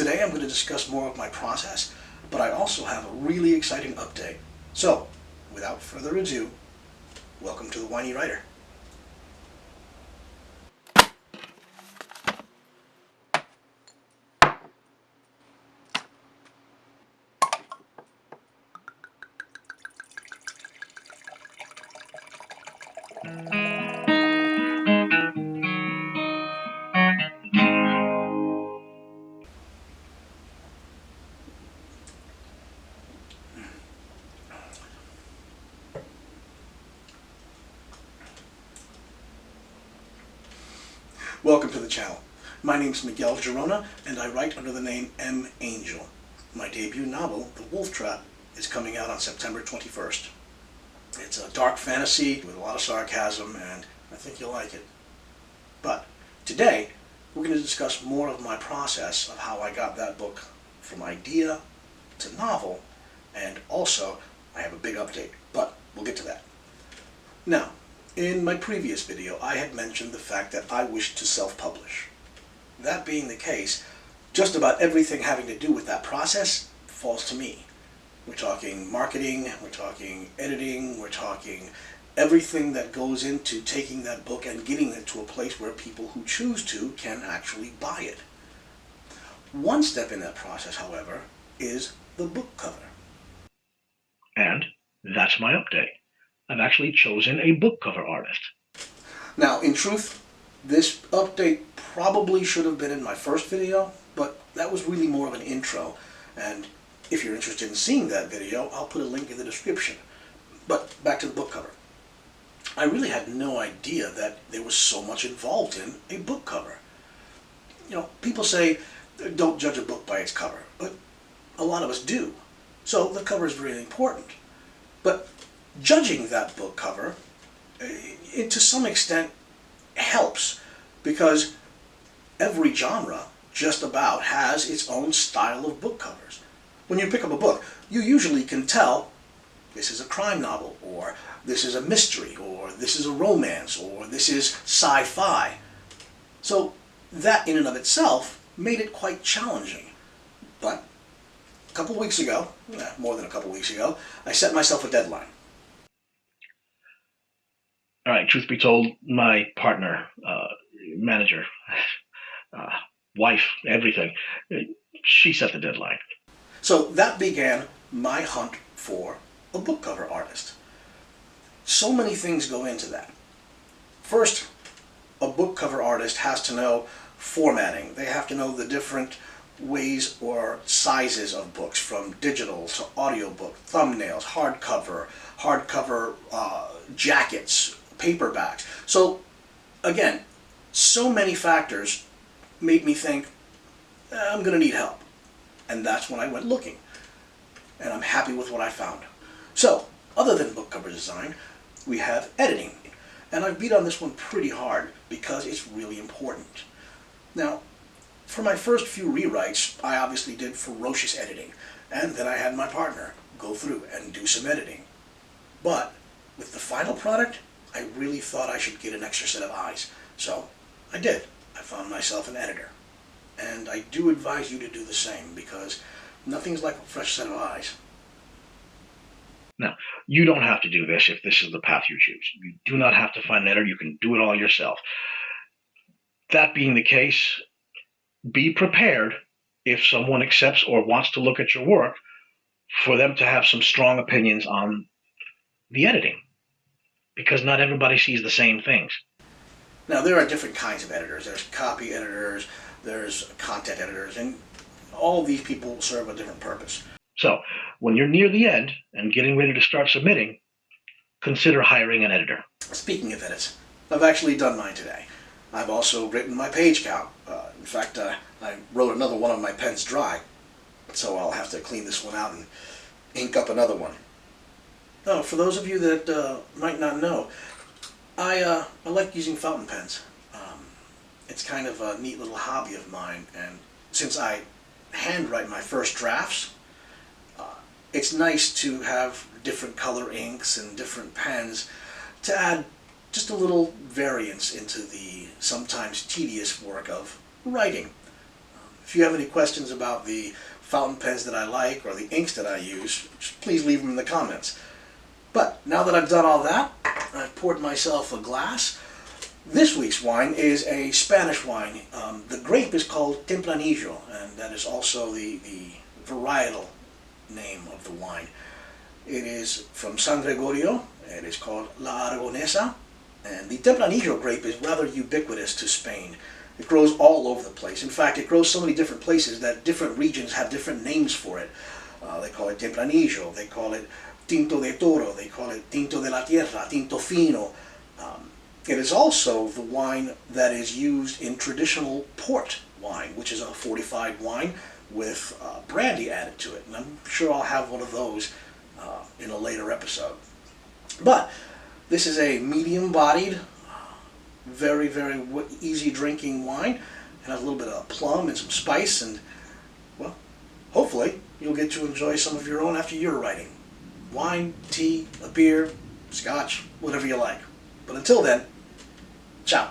Today I'm going to discuss more of my process, but I also have a really exciting update. So, without further ado, welcome to the Whiny Writer. Welcome to the channel. My name's Miguel Girona, and I write under the name M. Angel. My debut novel, The Wolf Trap, is coming out on September 21st. It's a dark fantasy with a lot of sarcasm, and I think you'll like it. But today, we're going to discuss more of my process of how I got that book from idea to novel, and also I have a big update, but we'll get to that. Now, in my previous video, I had mentioned the fact that I wished to self-publish. That being the case, just about everything having to do with that process falls to me. We're talking marketing, we're talking editing, we're talking everything that goes into taking that book and getting it to a place where people who choose to can actually buy it. One step in that process, however, is the book cover. And that's my update. I've actually chosen a book cover artist. Now, in truth, this update probably should have been in my first video, but that was really more of an intro, and if you're interested in seeing that video, I'll put a link in the description. But back to the book cover. I really had no idea that there was so much involved in a book cover. You know, people say, don't judge a book by its cover, but a lot of us do. So the cover is really important. But judging that book cover, it to some extent helps, because every genre just about has its own style of book covers. When you pick up a book, you usually can tell this is a crime novel, or this is a mystery, or this is a romance, or this is sci-fi. So that in and of itself made it quite challenging. But a couple weeks ago, more than a couple weeks ago, I set myself a deadline. All right, truth be told, my partner, manager, wife, everything, she set the deadline. So that began my hunt for a book cover artist. So many things go into that. First, a book cover artist has to know formatting. They have to know the different ways or sizes of books, from digital to audiobook, thumbnails, hardcover jackets, paperbacks. So again, so many factors made me think, I'm going to need help. And that's when I went looking. And I'm happy with what I found. So, other than book cover design, we have editing. And I've beat on this one pretty hard because it's really important. Now, for my first few rewrites, I obviously did ferocious editing. And then I had my partner go through and do some editing. But with the final product, I really thought I should get an extra set of eyes. So I did. I found myself an editor. And I do advise you to do the same, because nothing's like a fresh set of eyes. Now, you don't have to do this if this is the path you choose. You do not have to find an editor. You can do it all yourself. That being the case, be prepared if someone accepts or wants to look at your work for them to have some strong opinions on the editing, because not everybody sees the same things. Now, there are different kinds of editors. There's copy editors, there's content editors, and all these people serve a different purpose. So, when you're near the end and getting ready to start submitting, consider hiring an editor. Speaking of edits, I've actually done mine today. I've also written my page count. In fact, I wrote another one of my pens dry, so I'll have to clean this one out and ink up another one. Oh, for those of you that might not know, I like using fountain pens. It's kind of a neat little hobby of mine, and since I handwrite my first drafts, it's nice to have different color inks and different pens to add just a little variance into the sometimes tedious work of writing. If you have any questions about the fountain pens that I like or the inks that I use, just please leave them in the comments. But now that I've done all that, I've poured myself a glass. This week's wine is a Spanish wine. The grape is called Tempranillo, and that is also the varietal name of the wine. It is from San Gregorio. It is called La Aragonesa, and the Tempranillo grape is rather ubiquitous to Spain. It grows all over the place. In fact, it grows so many different places that different regions have different names for it. They call it Tempranillo, they call it Tinto de Toro, they call it Tinto de la Tierra, Tinto Fino. It is also the wine that is used in traditional port wine, which is a fortified wine with brandy added to it. And I'm sure I'll have one of those in a later episode. But this is a medium-bodied, very, very easy drinking wine. It has a little bit of plum and some spice, and, well, hopefully you'll get to enjoy some of your own after your writing. Wine, tea, a beer, scotch, whatever you like. But until then, ciao.